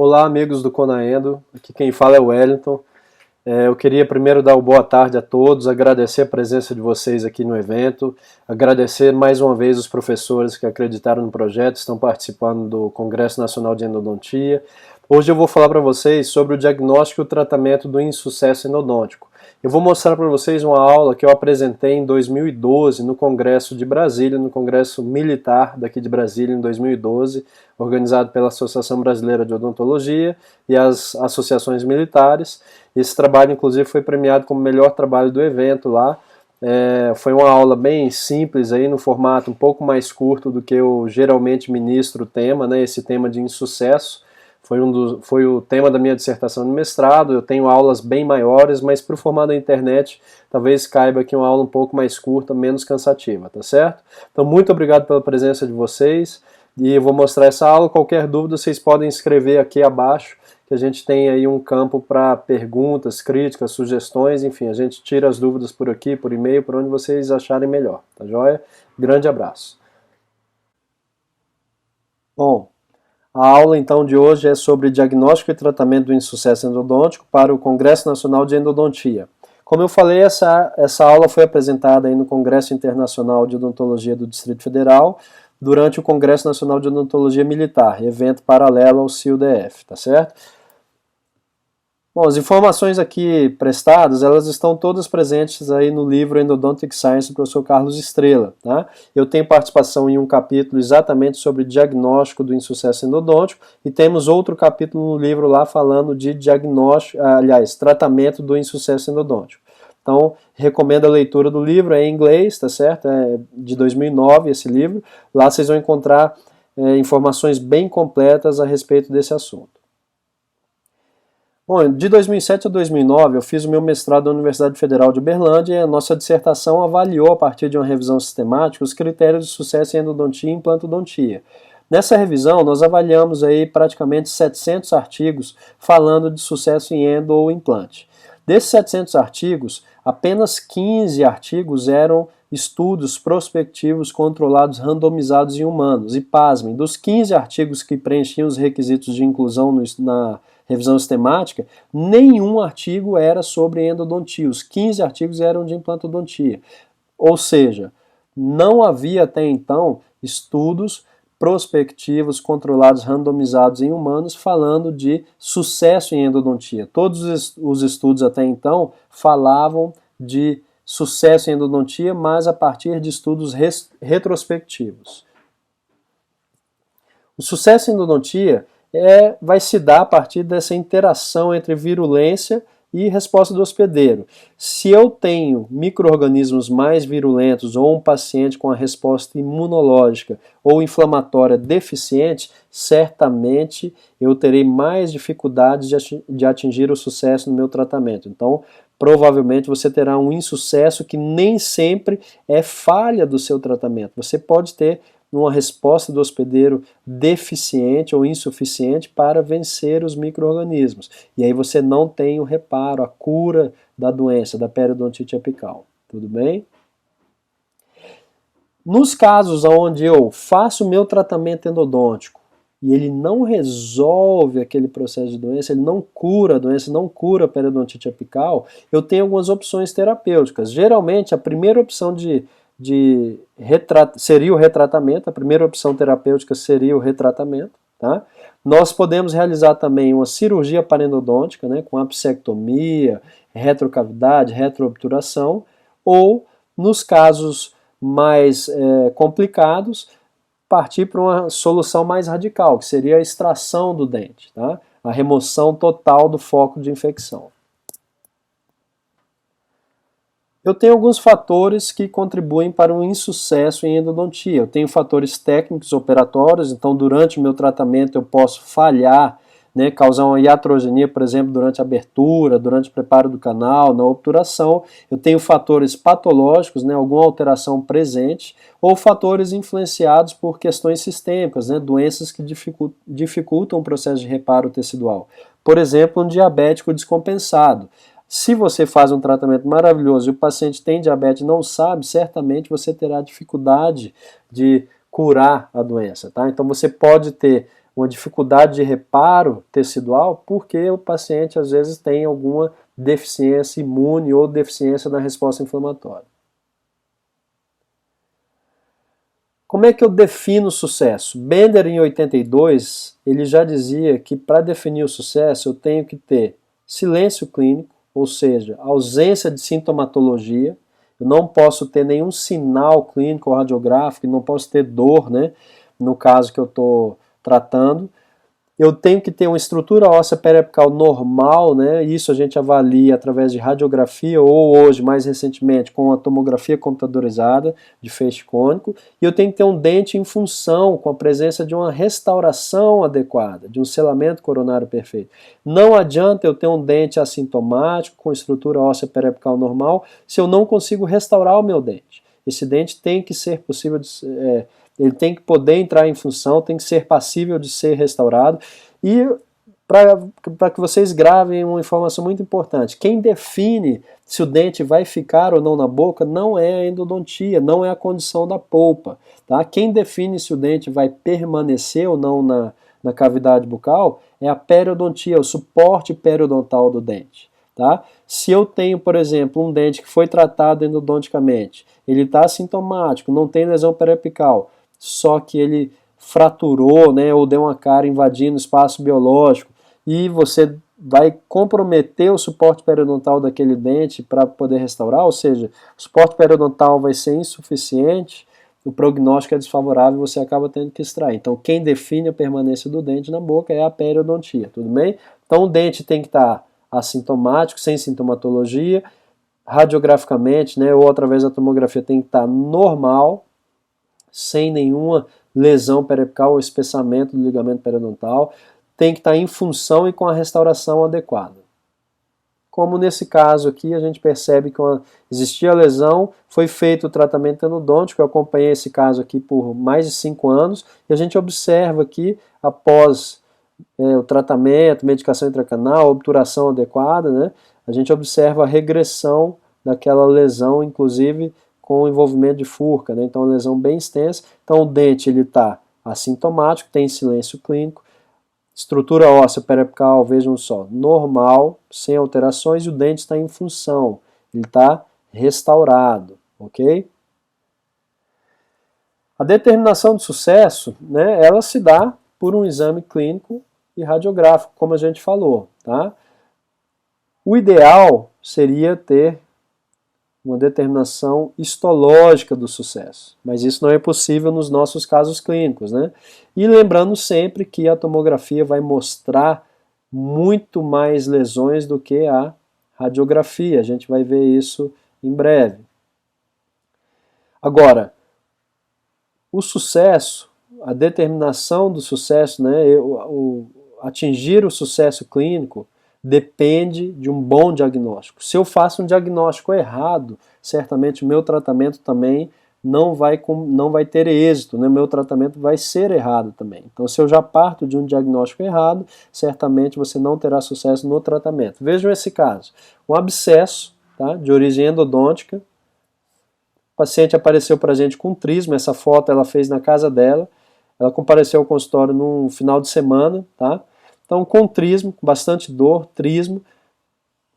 Olá, amigos do Conaendo, aqui quem fala é o Wellington. Eu queria primeiro dar uma boa tarde a todos, agradecer a presença de vocês aqui no evento, agradecer mais uma vez os professores que acreditaram no projeto, estão participando do Congresso Nacional de Endodontia. Hoje eu vou falar para vocês sobre o diagnóstico e o tratamento do insucesso endodôntico. Eu vou mostrar para vocês uma aula que eu apresentei em 2012 no Congresso de Brasília, no Congresso Militar daqui de Brasília em 2012, organizado pela Associação Brasileira de Odontologia e as associações militares. Esse trabalho, inclusive, foi premiado como melhor trabalho do evento lá. Foi uma aula bem simples, aí, no formato um pouco mais curto do que eu geralmente ministro o tema, né, esse tema de insucesso. Foi o tema da minha dissertação de mestrado. Eu tenho aulas bem maiores, mas para o formato da internet, talvez caiba aqui uma aula um pouco mais curta, menos cansativa, tá certo? Então, muito obrigado pela presença de vocês, e eu vou mostrar essa aula. Qualquer dúvida, vocês podem escrever aqui abaixo, que a gente tem aí um campo para perguntas, críticas, sugestões, enfim, a gente tira as dúvidas por aqui, por e-mail, por onde vocês acharem melhor, tá joia? Grande abraço. Bom, a aula então de hoje é sobre diagnóstico e tratamento do insucesso endodôntico para o Congresso Nacional de Endodontia. Como eu falei, essa aula foi apresentada aí no Congresso Internacional de Odontologia do Distrito Federal durante o Congresso Nacional de Odontologia Militar, evento paralelo ao CIO-DF, tá certo? Bom, as informações aqui prestadas, elas estão todas presentes aí no livro Endodontic Science do professor Carlos Estrela, tá? Eu tenho participação em um capítulo exatamente sobre diagnóstico do insucesso endodôntico, e temos outro capítulo no livro lá falando de diagnóstico, tratamento do insucesso endodôntico. Então, recomendo a leitura do livro, é em inglês, tá certo? É de 2009 esse livro. Lá vocês vão encontrar informações bem completas a respeito desse assunto. Bom, de 2007 a 2009 eu fiz o meu mestrado na Universidade Federal de Uberlândia, e a nossa dissertação avaliou, a partir de uma revisão sistemática, os critérios de sucesso em endodontia e implantodontia. Nessa revisão, nós avaliamos aí praticamente 700 artigos falando de sucesso em endo ou implante. Desses 700 artigos, apenas 15 artigos eram estudos prospectivos controlados randomizados em humanos. E pasmem, dos 15 artigos que preenchiam os requisitos de inclusão na revisão sistemática, nenhum artigo era sobre endodontia. Os 15 artigos eram de implantodontia. Ou seja, não havia até então estudos prospectivos, controlados, randomizados em humanos, falando de sucesso em endodontia. Todos os estudos até então falavam de sucesso em endodontia, mas a partir de estudos retrospectivos. O sucesso em endodontia vai se dar a partir dessa interação entre virulência e resposta do hospedeiro. Se eu tenho micro-organismos mais virulentos ou um paciente com a resposta imunológica ou inflamatória deficiente, certamente eu terei mais dificuldades de atingir o sucesso no meu tratamento. Então, provavelmente você terá um insucesso que nem sempre é falha do seu tratamento. Você pode ter uma resposta do hospedeiro deficiente ou insuficiente para vencer os micro-organismos. E aí você não tem o reparo, a cura da doença, da periodontite apical. Tudo bem? Nos casos onde eu faço o meu tratamento endodôntico e ele não resolve aquele processo de doença, ele não cura a doença, não cura a periodontite apical, eu tenho algumas opções terapêuticas. Geralmente, a primeira opção seria o retratamento, a primeira opção terapêutica seria o retratamento. Tá? Nós podemos realizar também uma cirurgia parendodôntica, né, com apsectomia, retrocavidade, retroobturação, ou, nos casos mais complicados, partir para uma solução mais radical, que seria a extração do dente, tá? A remoção total do foco de infecção. Eu tenho alguns fatores que contribuem para um insucesso em endodontia. Eu tenho fatores técnicos operatórios, então durante o meu tratamento eu posso falhar, né, causar uma iatrogenia, por exemplo, durante a abertura, durante o preparo do canal, na obturação. Eu tenho fatores patológicos, né, alguma alteração presente, ou fatores influenciados por questões sistêmicas, né, doenças que dificultam o processo de reparo tecidual. Por exemplo, um diabético descompensado. Se você faz um tratamento maravilhoso e o paciente tem diabetes e não sabe, certamente você terá dificuldade de curar a doença, tá? Então você pode ter uma dificuldade de reparo tecidual porque o paciente às vezes tem alguma deficiência imune ou deficiência na resposta inflamatória. Como é que eu defino o sucesso? Bender, em 82, ele já dizia que para definir o sucesso eu tenho que ter silêncio clínico, ou seja, ausência de sintomatologia. Eu não posso ter nenhum sinal clínico ou radiográfico, não posso ter dor, né, no caso que eu estou tratando. Eu tenho que ter uma estrutura óssea periapical normal, né? Isso a gente avalia através de radiografia ou hoje, mais recentemente, com a tomografia computadorizada de feixe cônico. E eu tenho que ter um dente em função, com a presença de uma restauração adequada, de um selamento coronário perfeito. Não adianta eu ter um dente assintomático, com estrutura óssea periapical normal, se eu não consigo restaurar o meu dente. Esse dente tem que ser possível de ele tem que poder entrar em função, tem que ser passível de ser restaurado. E para que vocês gravem uma informação muito importante, quem define se o dente vai ficar ou não na boca não é a endodontia, não é a condição da polpa. Tá? Quem define se o dente vai permanecer ou não na cavidade bucal é a periodontia, o suporte periodontal do dente. Tá? Se eu tenho, por exemplo, um dente que foi tratado endodonticamente, ele está assintomático, não tem lesão periapical, só que ele fraturou, né, ou deu uma cárie invadindo o espaço biológico, e você vai comprometer o suporte periodontal daquele dente para poder restaurar, ou seja, o suporte periodontal vai ser insuficiente, o prognóstico é desfavorável e você acaba tendo que extrair. Então, quem define a permanência do dente na boca é a periodontia, tudo bem? Então, o dente tem que estar assintomático, sem sintomatologia, radiograficamente, né, ou através da tomografia tem que estar normal, sem nenhuma lesão periapical ou espessamento do ligamento periodontal, tem que estar em função e com a restauração adequada. Como nesse caso aqui, a gente percebe que existia a lesão, foi feito o tratamento endodôntico, eu acompanhei esse caso aqui por mais de 5 anos, e a gente observa aqui, após o tratamento, medicação intracanal, obturação adequada, né, a gente observa a regressão daquela lesão, inclusive com o envolvimento de furca, né? Então, uma lesão bem extensa. Então, o dente está assintomático, tem silêncio clínico, estrutura óssea periapical, vejam só, normal, sem alterações, e o dente está em função, ele está restaurado, ok? A determinação de sucesso, né, ela se dá por um exame clínico e radiográfico, como a gente falou, tá? O ideal seria ter uma determinação histológica do sucesso, mas isso não é possível nos nossos casos clínicos, né? E lembrando sempre que a tomografia vai mostrar muito mais lesões do que a radiografia, a gente vai ver isso em breve. Agora, o sucesso, a determinação do sucesso, né, atingir o sucesso clínico, depende de um bom diagnóstico. Se eu faço um diagnóstico errado, certamente o meu tratamento também não vai ter êxito, né? Meu tratamento vai ser errado também. Então, se eu já parto de um diagnóstico errado, certamente você não terá sucesso no tratamento. Vejam esse caso. Um abscesso, tá, de origem endodôntica. O paciente apareceu para a gente com trismo, essa foto ela fez na casa dela. Ela compareceu ao consultório num final de semana, tá? Então, com trismo, com bastante dor, trismo,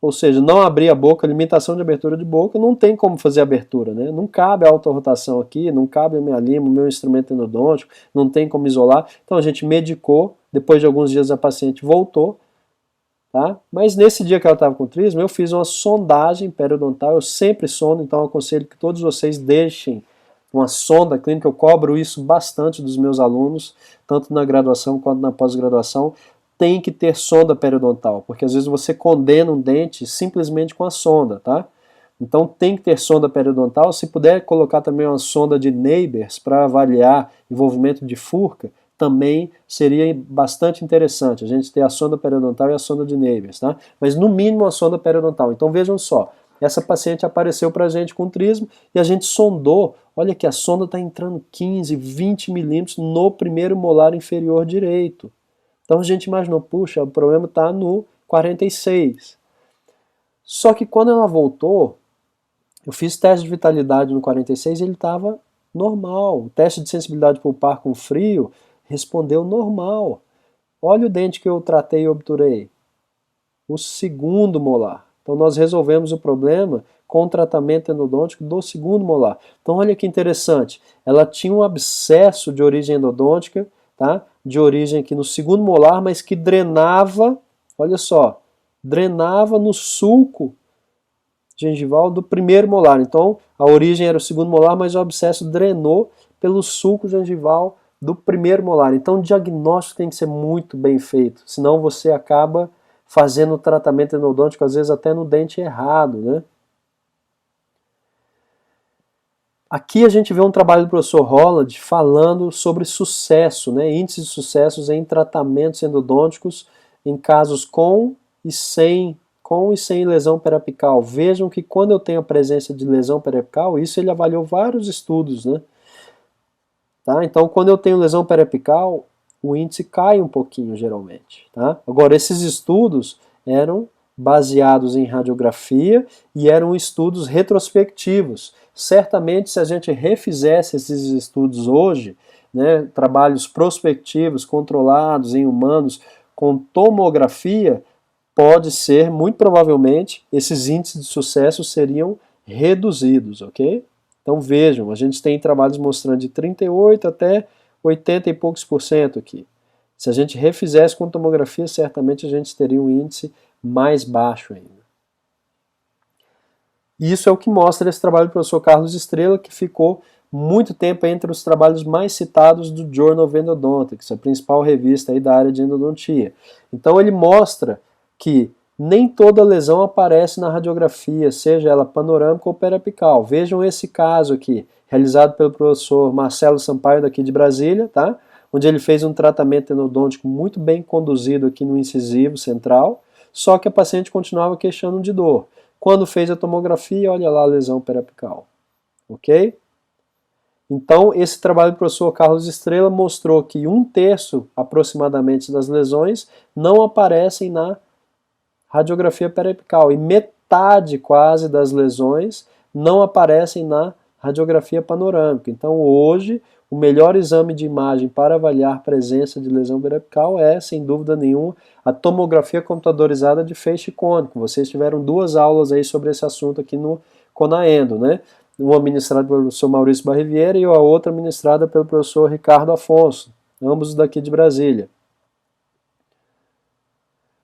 ou seja, não abrir a boca, limitação de abertura de boca, não tem como fazer abertura, né? Não cabe a autorrotação aqui, não cabe a minha lima, o meu instrumento endodôntico, não tem como isolar. Então a gente medicou, depois de alguns dias a paciente voltou, tá? Mas nesse dia que ela estava com trismo, eu fiz uma sondagem periodontal, eu sempre sondo, então eu aconselho que todos vocês deixem uma sonda clínica, eu cobro isso bastante dos meus alunos, tanto na graduação quanto na pós-graduação, tem que ter sonda periodontal, porque às vezes você condena um dente simplesmente com a sonda, tá? Então tem que ter sonda periodontal, se puder colocar também uma sonda de Neighbors para avaliar envolvimento de furca, também seria bastante interessante, a gente ter a sonda periodontal e a sonda de Neighbors, tá? Mas no mínimo a sonda periodontal. Então vejam só, essa paciente apareceu para a gente com trismo e a gente sondou, olha que a sonda está entrando 15, 20 milímetros no primeiro molar inferior direito. Então a gente imaginou, puxa, o problema está no 46. Só que quando ela voltou, eu fiz teste de vitalidade no 46 e ele estava normal. O teste de sensibilidade pulpar com frio respondeu normal. Olha o dente que eu tratei e obturei. O segundo molar. Então nós resolvemos o problema com o tratamento endodôntico do segundo molar. Então olha que interessante. Ela tinha um abscesso de origem endodôntica, tá? De origem aqui no segundo molar, mas que drenava, olha só, drenava no sulco gengival do primeiro molar. Então a origem era o segundo molar, mas o abscesso drenou pelo sulco gengival do primeiro molar. Então o diagnóstico tem que ser muito bem feito, senão você acaba fazendo o tratamento endodôntico, às vezes até no dente errado, né? Aqui a gente vê um trabalho do professor Holland falando sobre sucesso, né? Índices de sucessos em tratamentos endodônticos em casos com e sem lesão periapical. Vejam que quando eu tenho a presença de lesão periapical, isso ele avaliou vários estudos, né? Tá? Então, quando eu tenho lesão periapical, o índice cai um pouquinho, geralmente. Tá? Agora, esses estudos eram baseados em radiografia e eram estudos retrospectivos. Certamente, se a gente refizesse esses estudos hoje, né, trabalhos prospectivos, controlados em humanos, com tomografia, pode ser, muito provavelmente, esses índices de sucesso seriam reduzidos, ok? Então vejam, a gente tem trabalhos mostrando de 38 até 80 e poucos por cento aqui. Se a gente refizesse com tomografia, certamente a gente teria um índice mais baixo ainda. E isso é o que mostra esse trabalho do professor Carlos Estrela, que ficou muito tempo entre os trabalhos mais citados do Journal of Endodontics, a principal revista aí da área de endodontia. Então ele mostra que nem toda lesão aparece na radiografia, seja ela panorâmica ou periapical. Vejam esse caso aqui, realizado pelo professor Marcelo Sampaio daqui de Brasília, tá? Onde ele fez um tratamento endodôntico muito bem conduzido aqui no incisivo central, só que a paciente continuava queixando de dor. Quando fez a tomografia, olha lá a lesão periapical, ok? Então, esse trabalho do professor Carlos Estrela mostrou que 1/3 aproximadamente das lesões não aparecem na radiografia periapical e metade quase das lesões não aparecem na radiografia panorâmica. Então hoje o melhor exame de imagem para avaliar a presença de lesão periapical é, sem dúvida nenhuma, a tomografia computadorizada de feixe cônico. Vocês tiveram 2 aulas aí sobre esse assunto aqui no Conaendo, né? Uma ministrada pelo professor Maurício Barriviera e a outra ministrada pelo professor Ricardo Afonso, ambos daqui de Brasília.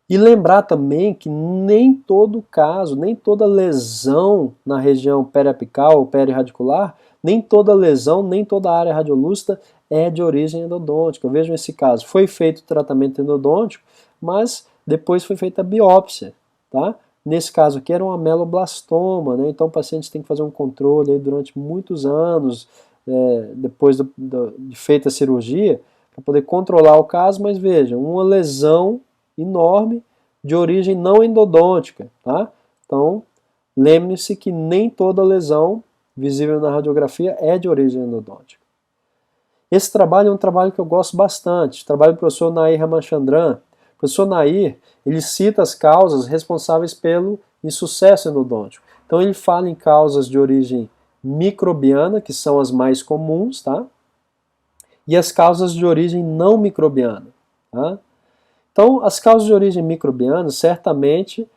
E lembrar também que nem todo caso, nem toda lesão na região periapical ou perirradicular, nem toda lesão, nem toda área radiolúcida é de origem endodôntica. Vejam esse caso, foi feito o tratamento endodôntico, mas depois foi feita a biópsia, tá? Nesse caso aqui era um ameloblastoma, né? Então o paciente tem que fazer um controle aí durante muitos anos, depois de feita a cirurgia, para poder controlar o caso, mas vejam, uma lesão enorme de origem não endodôntica, tá? Então, lembre-se que nem toda lesão visível na radiografia é de origem endodôntica. Esse trabalho é um trabalho que eu gosto bastante, o trabalho do professor Nair Ramachandran. O professor Nair, ele cita as causas responsáveis pelo insucesso endodôntico. Então ele fala em causas de origem microbiana, que são as mais comuns, tá? E as causas de origem não microbiana, tá? Então, as causas de origem microbiana, certamente,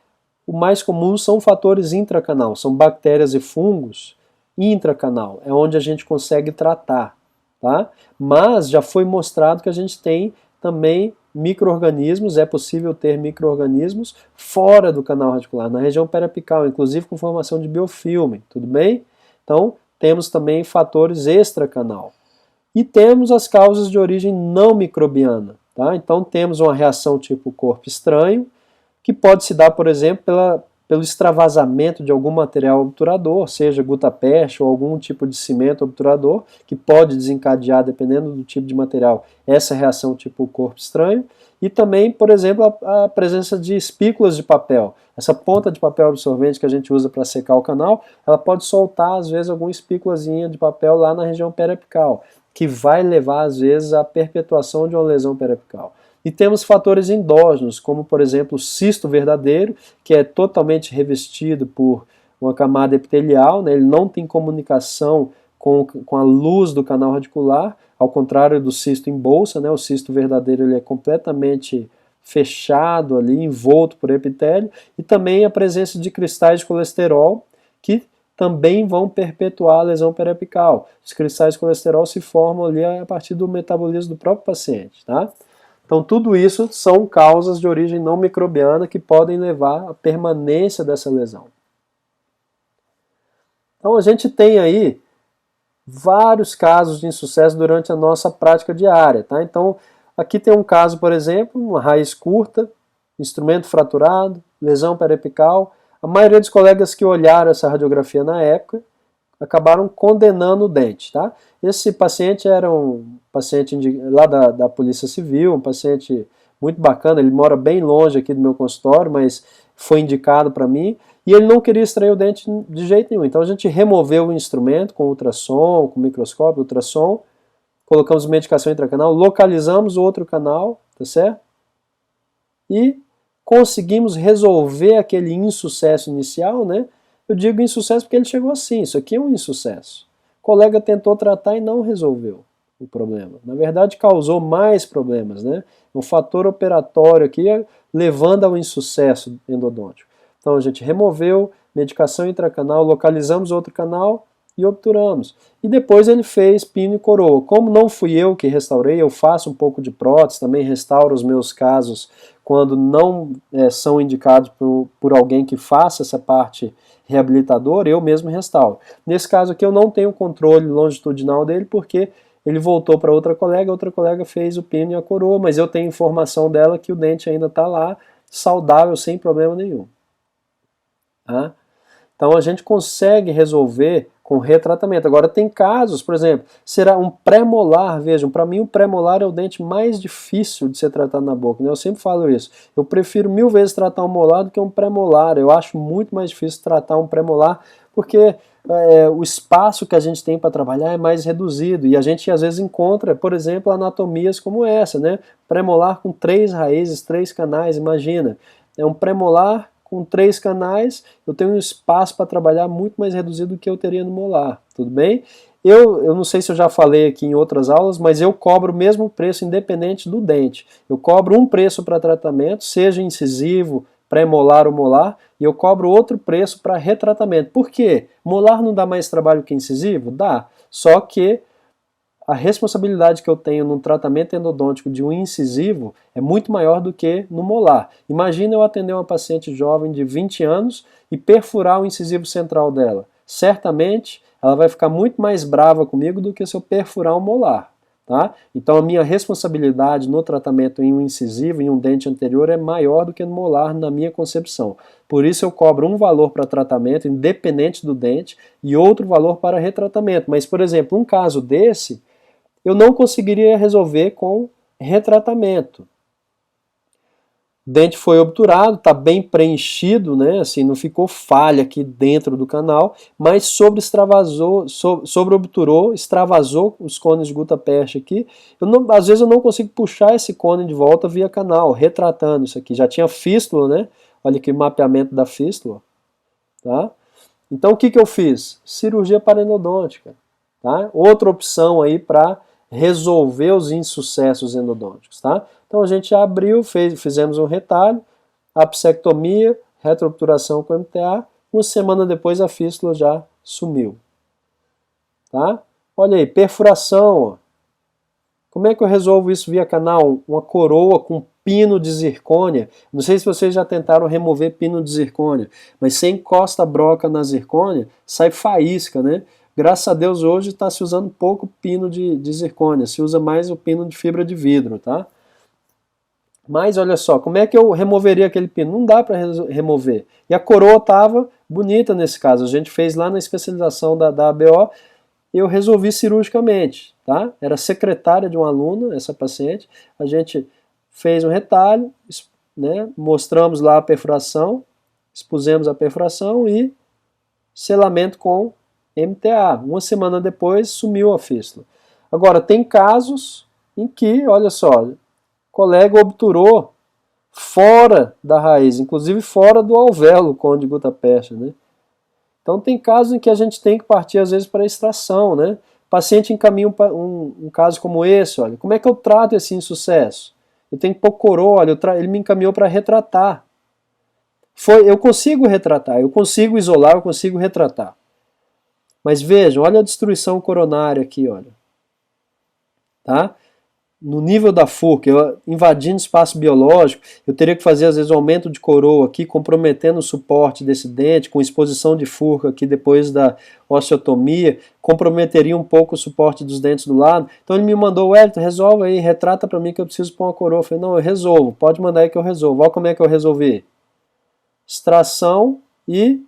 o mais comum são fatores intracanal, são bactérias e fungos intracanal, é onde a gente consegue tratar, tá? Mas já foi mostrado que a gente tem também micro-organismos, é possível ter micro-organismos fora do canal radicular, na região periapical, inclusive com formação de biofilme, tudo bem? Então, temos também fatores extracanal. E temos as causas de origem não microbiana. Tá? Então temos uma reação tipo corpo estranho, que pode se dar, por exemplo, pelo extravasamento de algum material obturador, seja gutta-percha ou algum tipo de cimento obturador, que pode desencadear, dependendo do tipo de material, essa reação tipo corpo estranho. E também, por exemplo, a presença de espículas de papel. Essa ponta de papel absorvente que a gente usa para secar o canal, ela pode soltar, às vezes, alguma espículazinha de papel lá na região periapical, que vai levar, às vezes, à perpetuação de uma lesão periapical. E temos fatores endógenos, como, por exemplo, o cisto verdadeiro, que é totalmente revestido por uma camada epitelial, né? Ele não tem comunicação com a luz do canal radicular, ao contrário do cisto em bolsa, né? O cisto verdadeiro ele é completamente fechado ali, envolto por epitélio, e também a presença de cristais de colesterol, que também vão perpetuar a lesão periapical. Os cristais de colesterol se formam ali a partir do metabolismo do próprio paciente, tá? Então tudo isso são causas de origem não microbiana que podem levar à permanência dessa lesão. Então a gente tem aí vários casos de insucesso durante a nossa prática diária, tá? Então aqui tem um caso, por exemplo, uma raiz curta, instrumento fraturado, lesão periapical. A maioria dos colegas que olharam essa radiografia na época acabaram condenando o dente, tá? Esse paciente era um paciente lá da Polícia Civil, um paciente muito bacana, ele mora bem longe aqui do meu consultório, mas foi indicado para mim, e ele não queria extrair o dente de jeito nenhum. Então a gente removeu o instrumento com ultrassom, com microscópio, ultrassom, colocamos medicação intracanal, localizamos o outro canal, tá certo? E conseguimos resolver aquele insucesso inicial, né? Eu digo insucesso porque ele chegou assim, isso aqui é um insucesso. O colega tentou tratar e não resolveu o problema. Na verdade, causou mais problemas, né? Um fator operatório aqui levando ao insucesso endodôntico. Então a gente removeu, medicação intracanal, localizamos outro canal e obturamos. E depois ele fez pino e coroa. Como não fui eu que restaurei, eu faço um pouco de prótese, também restauro os meus casos quando não são indicados por alguém que faça essa parte reabilitadora, eu mesmo restauro. Nesse caso aqui eu não tenho controle longitudinal dele porque ele voltou para outra colega fez o pino e a coroa, mas eu tenho informação dela que o dente ainda está lá, saudável, sem problema nenhum. Tá? Então a gente consegue resolver com retratamento. Agora tem casos, por exemplo, será um pré-molar, vejam, para mim o pré-molar é o dente mais difícil de ser tratado na boca, né? Eu sempre falo isso. Eu prefiro 1000 vezes tratar um molar do que um pré-molar. Eu acho muito mais difícil tratar um pré-molar porque o espaço que a gente tem para trabalhar é mais reduzido e a gente às vezes encontra, por exemplo, anatomias como essa, né? Pré-molar com 3 raízes, 3 canais, imagina. É um pré-molar com 3 canais, eu tenho um espaço para trabalhar muito mais reduzido do que eu teria no molar, tudo bem? Eu não sei se eu já falei aqui em outras aulas, mas eu cobro o mesmo preço independente do dente. Eu cobro um preço para tratamento, seja incisivo, pré-molar ou molar, e eu cobro outro preço para retratamento. Por quê? Molar não dá mais trabalho que incisivo? Dá, só que a responsabilidade que eu tenho no tratamento endodôntico de um incisivo é muito maior do que no molar. Imagina eu atender uma paciente jovem de 20 anos e perfurar o incisivo central dela. Certamente ela vai ficar muito mais brava comigo do que se eu perfurar um molar. Tá? Então a minha responsabilidade no tratamento em um incisivo, em um dente anterior, é maior do que no molar na minha concepção. Por isso eu cobro um valor para tratamento, independente do dente, e outro valor para retratamento. Mas, por exemplo, um caso desse, eu não conseguiria resolver com retratamento. O dente foi obturado, está bem preenchido, né? Assim, não ficou falha aqui dentro do canal, mas sobre-obturou, extravasou os cones de gutta-percha aqui. Às vezes eu não consigo puxar esse cone de volta via canal, retratando isso aqui. Já tinha fístula, né? Olha aqui o mapeamento da fístula. Tá? Então o que eu fiz? Cirurgia parenodôntica. Tá? Outra opção aí para resolver os insucessos endodônticos, tá? Então a gente abriu, fizemos um retalho, apsectomia, retroobturação com MTA, uma semana depois a fístula já sumiu, tá? Olha aí, perfuração, ó. Como é que eu resolvo isso via canal? Uma coroa com pino de zircônia. Não sei se vocês já tentaram remover pino de zircônia, mas você encosta a broca na zircônia, sai faísca, né? Graças a Deus hoje está se usando pouco pino de zircônia, se usa mais o pino de fibra de vidro, tá? Mas olha só, como é que eu removeria aquele pino? Não dá para remover. E a coroa estava bonita nesse caso, a gente fez lá na especialização da ABO, e eu resolvi cirurgicamente, tá? Era secretária de uma aluna, essa paciente, a gente fez um retalho, né? Mostramos lá a perfuração, expusemos a perfuração e selamento com MTA. Uma semana depois sumiu a fístula. Agora, tem casos em que, olha só, o colega obturou fora da raiz, inclusive fora do alvéolo cone de gutta-percha, né? Então tem casos em que a gente tem que partir às vezes para extração, né? paciente encaminha um caso como esse, olha, como é que eu trato esse insucesso? Eu tenho pouco coroa, olha, ele me encaminhou para retratar. Eu consigo retratar, eu consigo isolar, eu consigo retratar. Mas vejam, olha a destruição coronária aqui, olha. Tá? No nível da FURC, invadindo espaço biológico, eu teria que fazer às vezes um aumento de coroa aqui, comprometendo o suporte desse dente, com exposição de FURC aqui depois da osteotomia, comprometeria um pouco o suporte dos dentes do lado. Então ele me mandou, Wellington, resolve aí, retrata para mim que eu preciso pôr uma coroa. Eu falei, não, eu resolvo, pode mandar aí que eu resolvo. Olha como é que eu resolvi. Extração e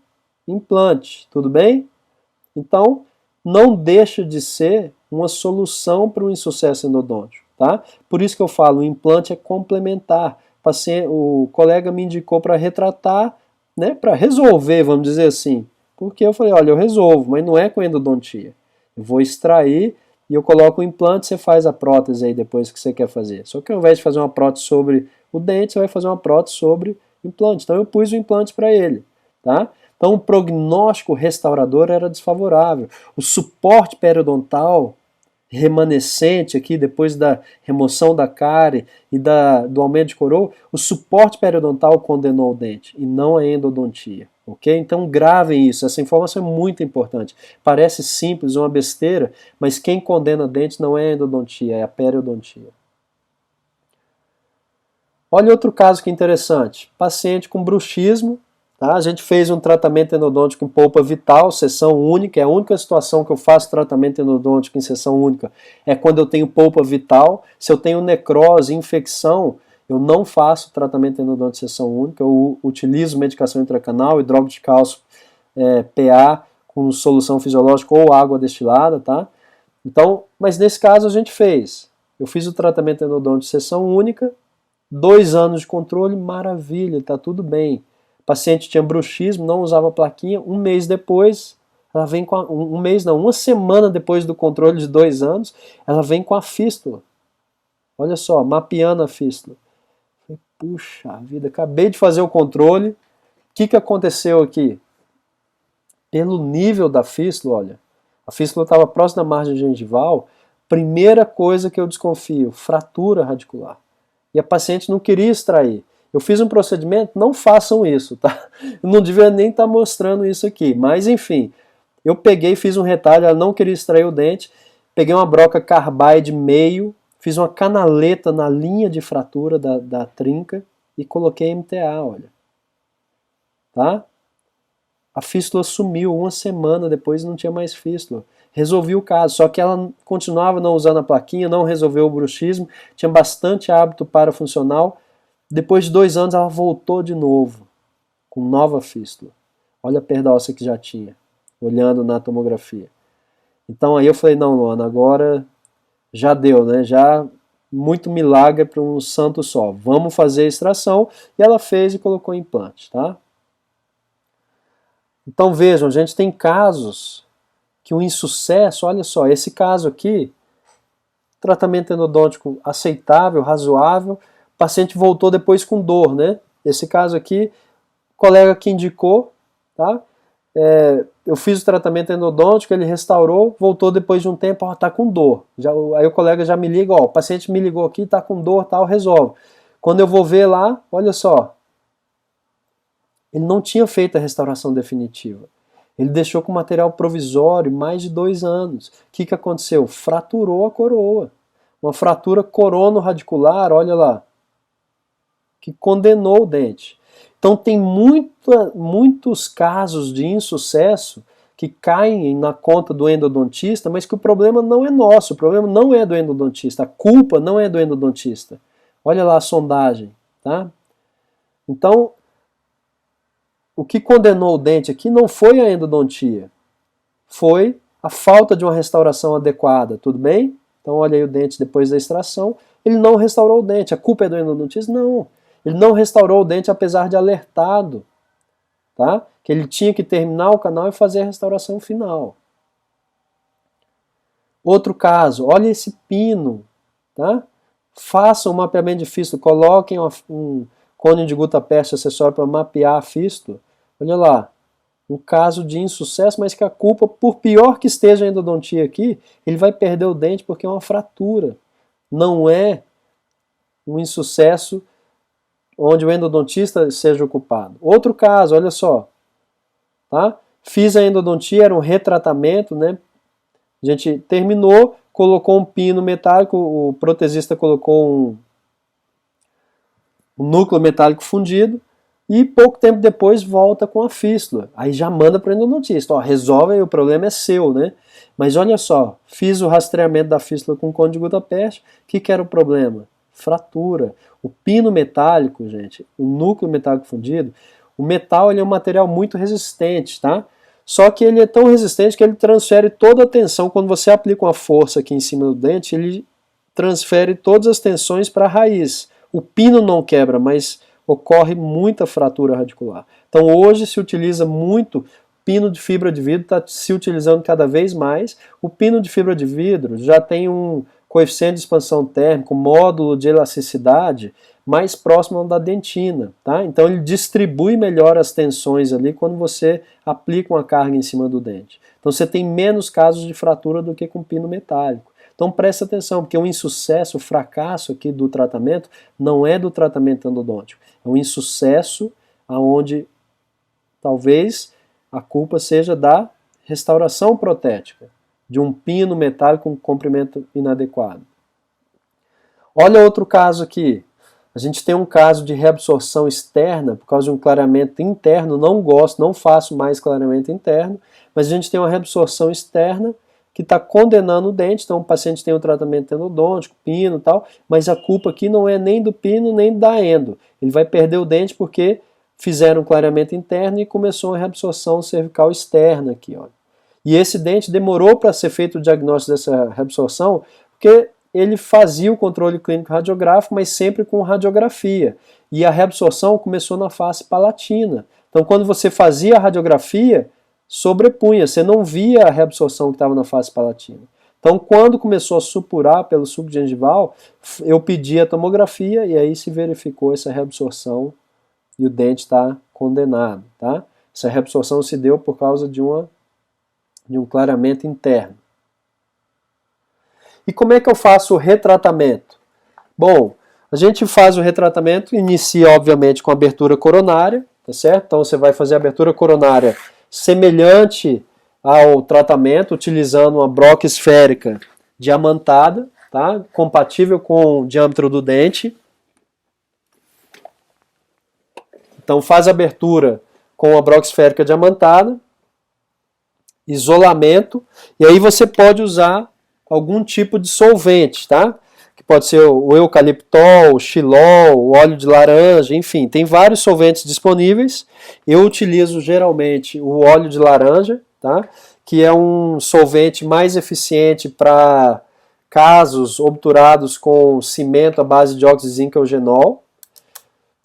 implante, tudo bem? Então, não deixa de ser uma solução para o insucesso endodôntico. Tá? Por isso que eu falo, o implante é complementar. O colega me indicou para retratar, né, para resolver, vamos dizer assim. Porque eu falei, olha, eu resolvo, mas não é com endodontia. Eu vou extrair e eu coloco o implante, você faz a prótese aí depois que você quer fazer. Só que ao invés de fazer uma prótese sobre o dente, você vai fazer uma prótese sobre o implante. Então eu pus o implante para ele. Tá? Então o prognóstico restaurador era desfavorável. O suporte periodontal remanescente aqui, depois da remoção da cárie e do aumento de coroa, o suporte periodontal condenou o dente e não a endodontia, ok? Então gravem isso, essa informação é muito importante. Parece simples, uma besteira, mas quem condena dente não é a endodontia, é a periodontia. Olha outro caso que é interessante, paciente com bruxismo. Tá? A gente fez um tratamento endodôntico em polpa vital, sessão única, é a única situação que eu faço tratamento endodôntico em sessão única, é quando eu tenho polpa vital. Se eu tenho necrose, infecção, eu não faço tratamento endodôntico em sessão única, eu utilizo medicação intracanal, hidróxido de cálcio PA com solução fisiológica ou água destilada, tá? Então, mas nesse caso a gente fez, eu fiz o tratamento endodôntico em sessão única, 2 anos de controle, maravilha, tá tudo bem. O paciente tinha bruxismo, não usava plaquinha, um mês depois, ela vem com uma semana depois do controle de 2 anos, ela vem com a fístula. Olha só, mapeando a fístula. Puxa vida, acabei de fazer o controle, o que aconteceu aqui? Pelo nível da fístula, olha, a fístula estava próxima da margem gengival, primeira coisa que eu desconfio, fratura radicular. E a paciente não queria extrair. Eu fiz um procedimento, não façam isso, tá? Eu não devia nem estar mostrando isso aqui, mas enfim, eu peguei, fiz um retalho, ela não queria extrair o dente, peguei uma broca carbide meio, fiz uma canaleta na linha de fratura da trinca e coloquei MTA, olha. Tá? A fístula sumiu, 1 semana depois não tinha mais fístula. Resolvi o caso, só que ela continuava não usando a plaquinha, não resolveu o bruxismo, tinha bastante hábito parafuncional. Depois de 2 anos ela voltou de novo, com nova fístula. Olha a perda óssea que já tinha, olhando na tomografia. Então aí eu falei, não, Luana, agora já deu, né? Já muito milagre para um santo só. Vamos fazer a extração. E ela fez e colocou implante, tá? Então vejam, a gente tem casos que o insucesso, olha só, esse caso aqui, tratamento endodôntico aceitável, razoável, o paciente voltou depois com dor, né? Esse caso aqui, o colega que indicou, tá? Eu fiz o tratamento endodôntico, ele restaurou, voltou depois de um tempo, ó, tá com dor. Aí o colega já me liga, ó, o paciente me ligou aqui, tá com dor, tal, resolve. Quando eu vou ver lá, olha só, ele não tinha feito a restauração definitiva. Ele deixou com material provisório mais de 2 anos. O que aconteceu? Fraturou a coroa. Uma fratura corono-radicular, olha lá, que condenou o dente. Então tem muitos casos de insucesso que caem na conta do endodontista, mas que o problema não é nosso, o problema não é do endodontista, a culpa não é do endodontista. Olha lá a sondagem, tá? Então, o que condenou o dente aqui não foi a endodontia, foi a falta de uma restauração adequada, tudo bem? Então olha aí o dente depois da extração, ele não restaurou o dente, a culpa é do endodontista? Não, ele não restaurou o dente apesar de alertado, tá? Que ele tinha que terminar o canal e fazer a restauração final. Outro caso, olha esse pino, tá? Façam um mapeamento de fístula, coloquem um cone de gutta-percha acessório para mapear a fístula. Olha lá, um caso de insucesso, mas que a culpa, por pior que esteja a endodontia aqui, ele vai perder o dente porque é uma fratura. Não é um insucesso onde o endodontista seja o culpado. Outro caso, olha só, tá? Fiz a endodontia, era um retratamento, né? A gente terminou, colocou um pino metálico, o protesista colocou um núcleo metálico fundido, e pouco tempo depois volta com a fístula. Aí já manda para o endodontista, ó, resolve aí, o problema é seu, né? Mas olha só, fiz o rastreamento da fístula com cone de gutta-percha, o que era o problema? Fratura. O pino metálico, gente, o núcleo metálico fundido, o metal ele é um material muito resistente, tá? Só que ele é tão resistente que ele transfere toda a tensão, quando você aplica uma força aqui em cima do dente, ele transfere todas as tensões para a raiz. O pino não quebra, mas ocorre muita fratura radicular. Então hoje se utiliza muito pino de fibra de vidro, está se utilizando cada vez mais. O pino de fibra de vidro já tem um coeficiente de expansão térmica, um módulo de elasticidade mais próximo ao da dentina, tá? Então ele distribui melhor as tensões ali quando você aplica uma carga em cima do dente. Então você tem menos casos de fratura do que com pino metálico. Então presta atenção, porque o insucesso, o fracasso aqui do tratamento não é do tratamento endodôntico, é um insucesso onde talvez a culpa seja da restauração protética, de um pino metálico com comprimento inadequado. Olha outro caso aqui. A gente tem um caso de reabsorção externa por causa de um clareamento interno. Não gosto, não faço mais clareamento interno, mas a gente tem uma reabsorção externa que está condenando o dente. Então o paciente tem um tratamento endodôntico, pino e tal, mas a culpa aqui não é nem do pino nem da endo. Ele vai perder o dente porque fizeram um clareamento interno e começou uma reabsorção cervical externa aqui, ó. E esse dente demorou para ser feito o diagnóstico dessa reabsorção, porque ele fazia o controle clínico radiográfico, mas sempre com radiografia. E a reabsorção começou na face palatina. Então, quando você fazia a radiografia, sobrepunha, você não via a reabsorção que estava na face palatina. Então, quando começou a supurar pelo subgengival, eu pedi a tomografia e aí se verificou essa reabsorção e o dente está condenado, tá? Essa reabsorção se deu por causa de um clareamento interno. E como é que eu faço o retratamento? Bom, a gente faz o retratamento, inicia obviamente com a abertura coronária, tá certo? Então você vai fazer a abertura coronária semelhante ao tratamento, utilizando uma broca esférica diamantada, tá? Compatível com o diâmetro do dente. Então faz a abertura com a broca esférica diamantada, isolamento, e aí você pode usar algum tipo de solvente, tá? Que pode ser o eucaliptol, o xilol, o óleo de laranja, enfim, tem vários solventes disponíveis. Eu utilizo geralmente o óleo de laranja, tá? Que é um solvente mais eficiente para casos obturados com cimento à base de óxido de zinco e eugenol,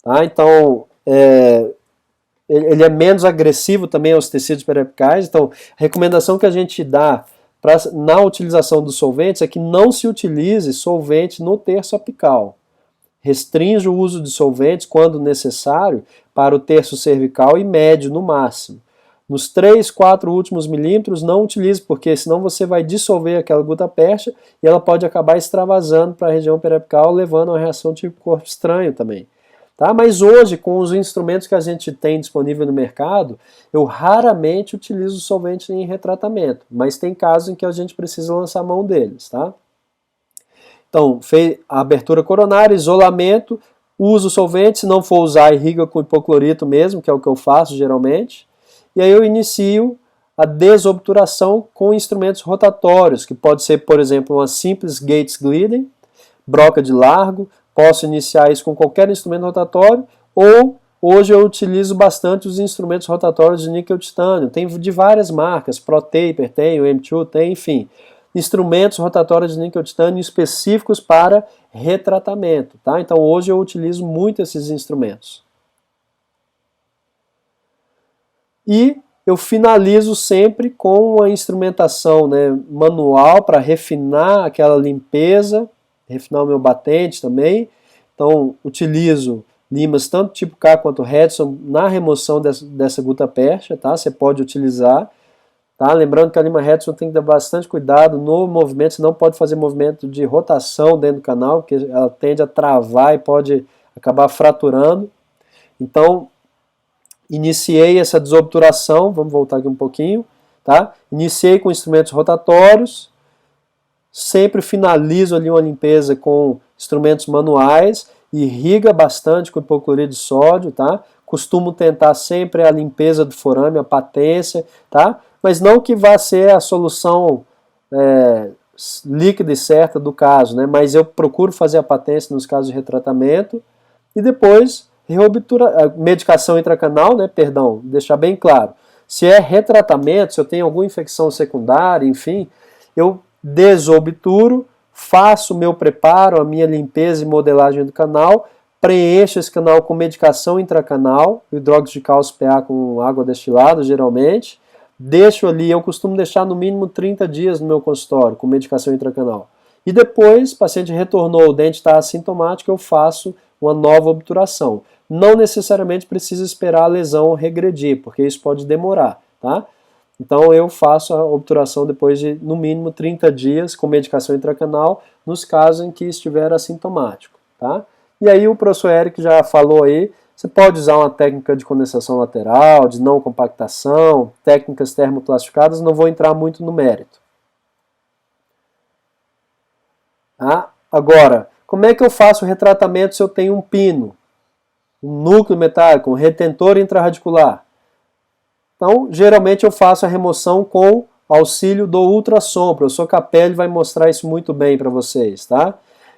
tá? Então, ele é menos agressivo também aos tecidos periapicais. Então, a recomendação que a gente dá na utilização dos solventes é que não se utilize solvente no terço apical. Restringe o uso de solventes, quando necessário, para o terço cervical e médio no máximo. Nos 3, 4 últimos milímetros, não utilize, porque senão você vai dissolver aquela gutta-percha e ela pode acabar extravasando para a região periapical, levando a uma reação tipo corpo estranho também. Tá? Mas hoje, com os instrumentos que a gente tem disponível no mercado, eu raramente utilizo solvente em retratamento, mas tem casos em que a gente precisa lançar mão deles. Tá? Então, fez a abertura coronária, isolamento, uso solvente, se não for usar, irriga com hipoclorito mesmo, que é o que eu faço geralmente, e aí eu inicio a desobturação com instrumentos rotatórios, que pode ser, por exemplo, uma simples Gates Glidden, broca de largo. Posso iniciar isso com qualquer instrumento rotatório, ou hoje eu utilizo bastante os instrumentos rotatórios de níquel titânio. Tem de várias marcas, ProTaper tem, o M2 tem, enfim. Instrumentos rotatórios de níquel titânio específicos para retratamento. Tá? Então hoje eu utilizo muito esses instrumentos. E eu finalizo sempre com a instrumentação, né, manual para refinar aquela limpeza, refinar o meu batente também. Então, utilizo limas, tanto tipo K quanto Redson, na remoção dessa gutapercha, tá? Você pode utilizar, tá? Lembrando que a lima Redson tem que dar bastante cuidado no movimento, você não pode fazer movimento de rotação dentro do canal, porque ela tende a travar e pode acabar fraturando. Então, iniciei essa desobturação, vamos voltar aqui um pouquinho, tá? Iniciei com instrumentos rotatórios, sempre finalizo ali uma limpeza com instrumentos manuais, irriga bastante com hipocloreto de sódio, tá? Costumo tentar sempre a limpeza do forame, a patência, tá? Mas não que vá ser a solução líquida e certa do caso, né? Mas eu procuro fazer a patência nos casos de retratamento e depois reobtura, medicação intracanal, né? Perdão, deixar bem claro. Se é retratamento, se eu tenho alguma infecção secundária, enfim, eu desobturo, faço o meu preparo, a minha limpeza e modelagem do canal, preencho esse canal com medicação intracanal, hidróxido de cálcio PA com água destilada, geralmente, deixo ali, eu costumo deixar no mínimo 30 dias no meu consultório com medicação intracanal. E depois, o paciente retornou, o dente está assintomático, eu faço uma nova obturação. Não necessariamente precisa esperar a lesão regredir, porque isso pode demorar, tá? Então eu faço a obturação depois de no mínimo 30 dias com medicação intracanal, nos casos em que estiver assintomático, tá? E aí o professor Eric já falou aí, você pode usar uma técnica de condensação lateral, de não compactação, técnicas termoclassificadas, não vou entrar muito no mérito. Tá? Agora, como é que eu faço o retratamento se eu tenho um pino, um núcleo metálico, um retentor intraradicular? Então, geralmente eu faço a remoção com auxílio do ultrassom. O professor Capelli vai mostrar isso muito bem para vocês, tá?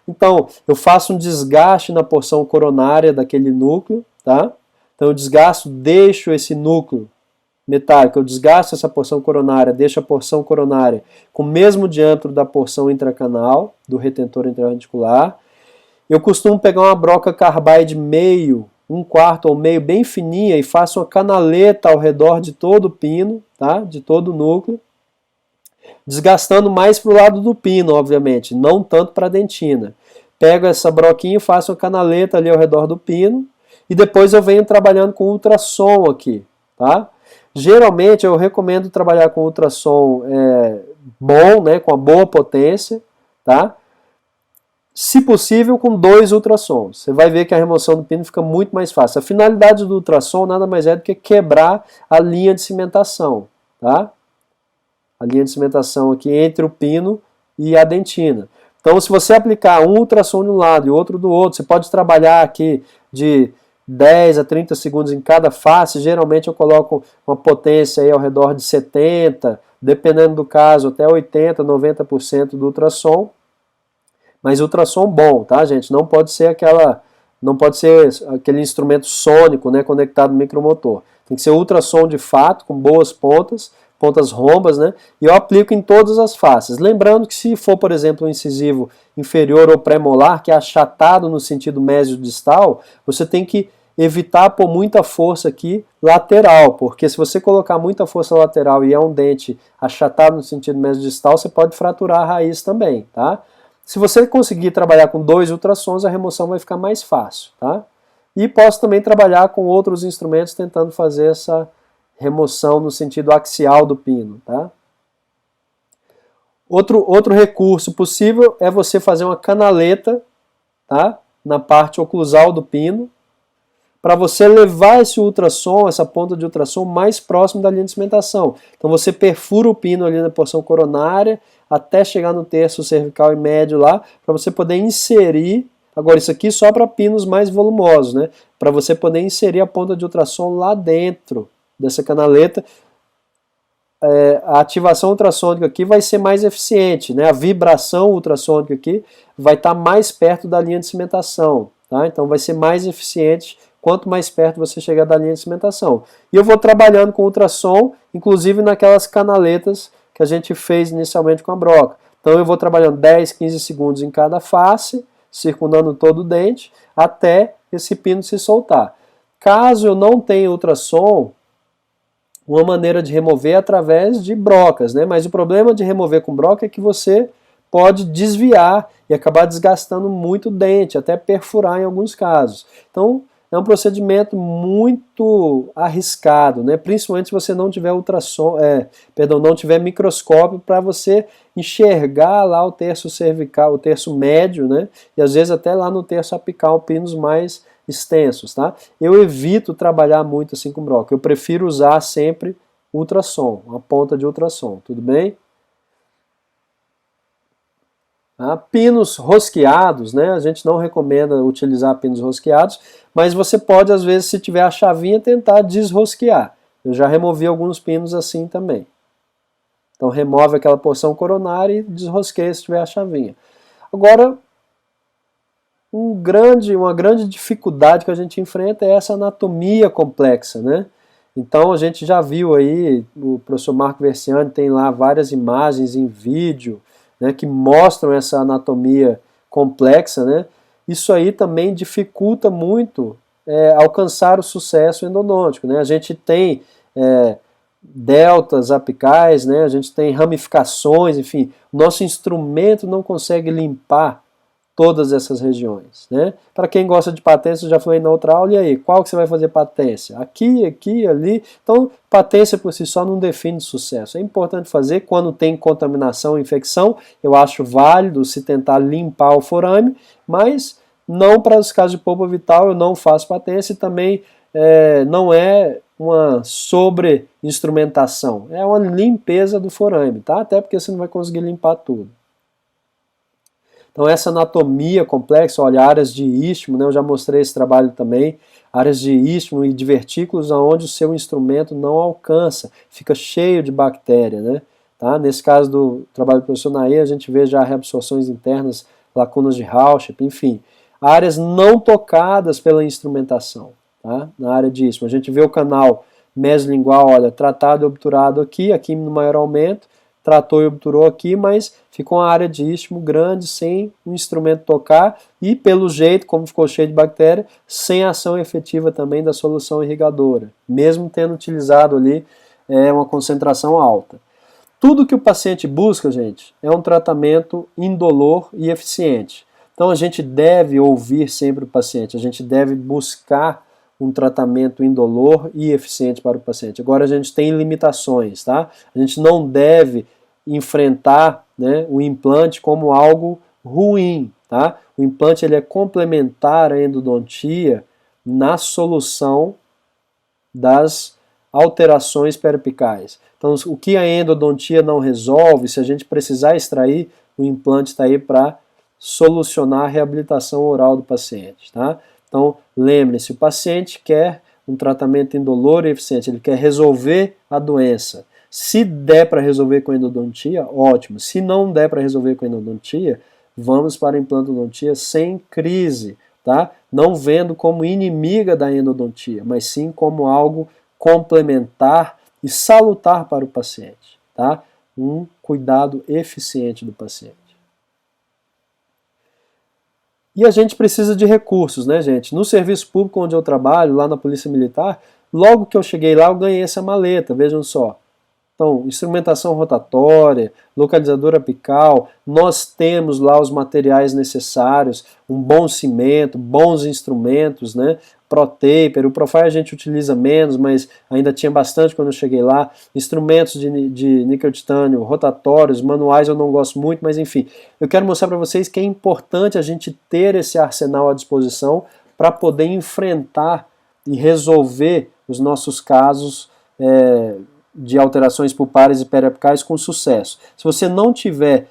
Então, eu faço um desgaste na porção coronária daquele núcleo, tá? Então, eu desgasto, deixo esse núcleo metálico, eu desgasto essa porção coronária, deixo a porção coronária com o mesmo diâmetro da porção intracanal, do retentor intraradicular. Eu costumo pegar uma broca carbide meio, 1/4 ou meio, bem fininha, e faço uma canaleta ao redor de todo o pino, tá? De todo o núcleo, desgastando mais para o lado do pino, obviamente, não tanto para a dentina. Pego essa broquinha e faço uma canaleta ali ao redor do pino, e depois eu venho trabalhando com ultrassom aqui, tá? Geralmente eu recomendo trabalhar com ultrassom bom, né, com a boa potência, tá? Se possível, com 2 ultrassons. Você vai ver que a remoção do pino fica muito mais fácil. A finalidade do ultrassom nada mais é do que quebrar a linha de cimentação, tá? A linha de cimentação aqui entre o pino e a dentina. Então, se você aplicar um ultrassom de um lado e outro do outro, você pode trabalhar aqui de 10 a 30 segundos em cada face. Geralmente eu coloco uma potência aí ao redor de 70, dependendo do caso, até 80, 90% do ultrassom. Mas ultrassom bom, tá, gente? Não pode ser aquele instrumento sônico, né, conectado no micromotor. Tem que ser ultrassom de fato, com boas pontas rombas, né? E eu aplico em todas as faces. Lembrando que se for, por exemplo, um incisivo inferior ou pré-molar, que é achatado no sentido mesiodistal, você tem que evitar pôr muita força aqui lateral, porque se você colocar muita força lateral e é um dente achatado no sentido mesiodistal, você pode fraturar a raiz também, tá? Se você conseguir trabalhar com 2 ultrassons, a remoção vai ficar mais fácil, tá? E posso também trabalhar com outros instrumentos tentando fazer essa remoção no sentido axial do pino, tá? Outro recurso possível é você fazer uma canaleta, tá? Na parte oclusal do pino, para você levar esse ultrassom, essa ponta de ultrassom, mais próximo da linha de cimentação. Então você perfura o pino ali na porção coronária, até chegar no terço cervical e médio lá, para você poder inserir, agora isso aqui só para pinos mais volumosos, né? Para você poder inserir a ponta de ultrassom lá dentro dessa canaleta. A ativação ultrassônica aqui vai ser mais eficiente, né? A vibração ultrassônica aqui vai estar mais perto da linha de cimentação, tá? Então vai ser mais eficiente quanto mais perto você chegar da linha de cimentação. E eu vou trabalhando com ultrassom, inclusive naquelas canaletas que a gente fez inicialmente com a broca. Então eu vou trabalhando 10, 15 segundos em cada face, circundando todo o dente, até esse pino se soltar. Caso eu não tenha ultrassom, uma maneira de remover é através de brocas, né? Mas o problema de remover com broca é que você pode desviar e acabar desgastando muito o dente, até perfurar em alguns casos. Então, é um procedimento muito arriscado, né? Principalmente se você não tiver ultrassom, não tiver microscópio para você enxergar lá o terço cervical, o terço médio, né? E às vezes até lá no terço apical, pinos mais extensos, tá? Eu evito trabalhar muito assim com broca. Eu prefiro usar sempre ultrassom, uma ponta de ultrassom, tudo bem? Pinos rosqueados, né? A gente não recomenda utilizar pinos rosqueados, mas você pode, às vezes, se tiver a chavinha, tentar desrosquear. Eu já removi alguns pinos assim também. Então remove aquela porção coronária e desrosqueia se tiver a chavinha. Agora, uma grande dificuldade que a gente enfrenta é essa anatomia complexa, né? Então a gente já viu aí, o professor Marco Versiani tem lá várias imagens em vídeo, né, que mostram essa anatomia complexa, né? Isso aí também dificulta muito alcançar o sucesso endodôntico, né? A gente tem deltas apicais, né? A gente tem ramificações, enfim, o nosso instrumento não consegue limpar todas essas regiões, né? Para quem gosta de patência, eu já falei na outra aula, e aí, qual que você vai fazer patência? Aqui, aqui, ali. Então, patência por si só não define sucesso. É importante fazer quando tem contaminação, infecção. Eu acho válido se tentar limpar o forame, mas não para os casos de polpa vital, eu não faço patência e também não é uma sobre-instrumentação. É uma limpeza do forame, tá? Até porque você não vai conseguir limpar tudo. Então essa anatomia complexa, olha, áreas de istmo, né, eu já mostrei esse trabalho também, áreas de istmo e divertículos onde o seu instrumento não alcança, fica cheio de bactéria, né? Tá? Nesse caso do trabalho do professor Naê, a gente vê já reabsorções internas, lacunas de Rauschenberg, enfim, áreas não tocadas pela instrumentação, tá? Na área de istmo. A gente vê o canal mesolingual, olha, tratado e obturado aqui, aqui no maior aumento, tratou e obturou aqui, mas ficou uma área de istmo grande, sem o instrumento tocar e, pelo jeito, como ficou cheio de bactéria, sem ação efetiva também da solução irrigadora, mesmo tendo utilizado ali uma concentração alta. Tudo que o paciente busca, gente, é um tratamento indolor e eficiente. Então a gente deve ouvir sempre o paciente, a gente deve buscar um tratamento indolor e eficiente para o paciente. Agora a gente tem limitações, tá? A gente não deve enfrentar, né, o implante como algo ruim, tá? O implante ele é complementar à endodontia na solução das alterações periapicais. Então, o que a endodontia não resolve, se a gente precisar extrair, o implante está aí para solucionar a reabilitação oral do paciente, tá? Então, lembre-se, o paciente quer um tratamento indolor e eficiente, ele quer resolver a doença. Se der para resolver com endodontia, ótimo. Se não der para resolver com endodontia, vamos para a implantodontia sem crise, tá? Não vendo como inimiga da endodontia, mas sim como algo complementar e salutar para o paciente, tá? Um cuidado eficiente do paciente. E a gente precisa de recursos, né, gente? No serviço público onde eu trabalho, lá na Polícia Militar, logo que eu cheguei lá, eu ganhei essa maleta, vejam só. Então, instrumentação rotatória, localizador apical, nós temos lá os materiais necessários, um bom cimento, bons instrumentos, né? ProTaper, o Profile a gente utiliza menos, mas ainda tinha bastante quando eu cheguei lá. Instrumentos de níquel titânio, rotatórios, manuais eu não gosto muito, mas enfim. Eu quero mostrar para vocês que é importante a gente ter esse arsenal à disposição para poder enfrentar e resolver os nossos casos de alterações pulpares e periapicais com sucesso. Se você não tiver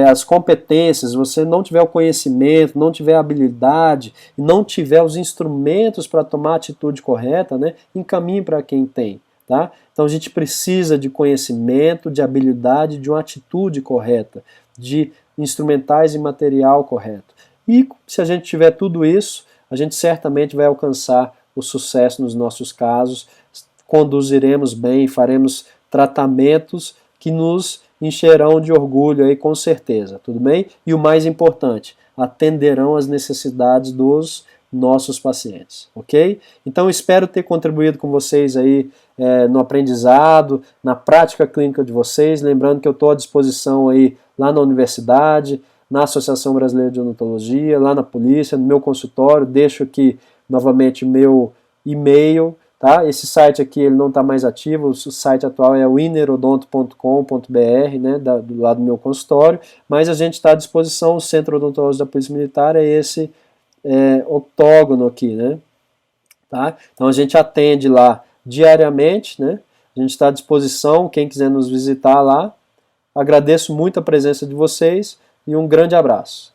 as competências, se você não tiver o conhecimento, não tiver a habilidade, não tiver os instrumentos para tomar a atitude correta, né, encaminhe para quem tem. Tá? Então a gente precisa de conhecimento, de habilidade, de uma atitude correta, de instrumentais e material correto. E se a gente tiver tudo isso, a gente certamente vai alcançar o sucesso nos nossos casos, conduziremos bem, faremos tratamentos que nos encherão de orgulho aí com certeza, tudo bem? E o mais importante, atenderão às necessidades dos nossos pacientes, ok? Então espero ter contribuído com vocês aí no aprendizado, na prática clínica de vocês, lembrando que eu estou à disposição aí lá na universidade, na Associação Brasileira de Odontologia, lá na polícia, no meu consultório, deixo aqui novamente meu e-mail, tá? Esse site aqui ele não está mais ativo, o site atual é winnerodonto.com.br, né, do lado do meu consultório, mas a gente está à disposição, o Centro Odontológico da Polícia Militar é esse octógono aqui, né? Tá? Então a gente atende lá diariamente, né? A gente está à disposição, quem quiser nos visitar lá. Agradeço muito a presença de vocês e um grande abraço.